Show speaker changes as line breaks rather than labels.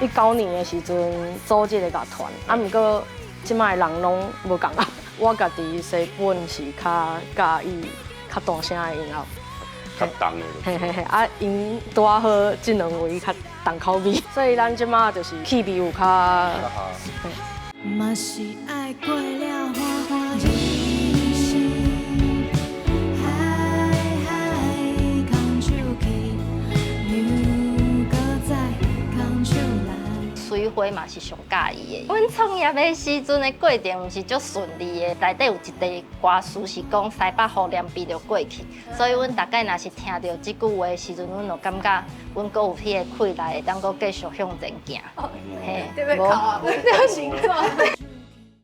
伊9年的时阵组这个乐团，啊，毋过即摆人拢无共啊。我家己西本是较介意较大声的音乐，
较重的。
嘿嘿嘿，啊，因拄啊好即两位较重口味，所以咱即摆就是气味有较。
嘛是爱过了欢欢喜喜，嗨嗨，空手去，又搁再空手来。
水花嘛是上介意的。阮创业的时阵的过程毋是足顺利的，内底有一个歌词是讲西北雨连逼着过去，所以阮大概若是听到即句话的时阵，阮就感觉阮阁有迄个气力，会当阁继续向前行。嘿，
对不对？考啊，这个形状。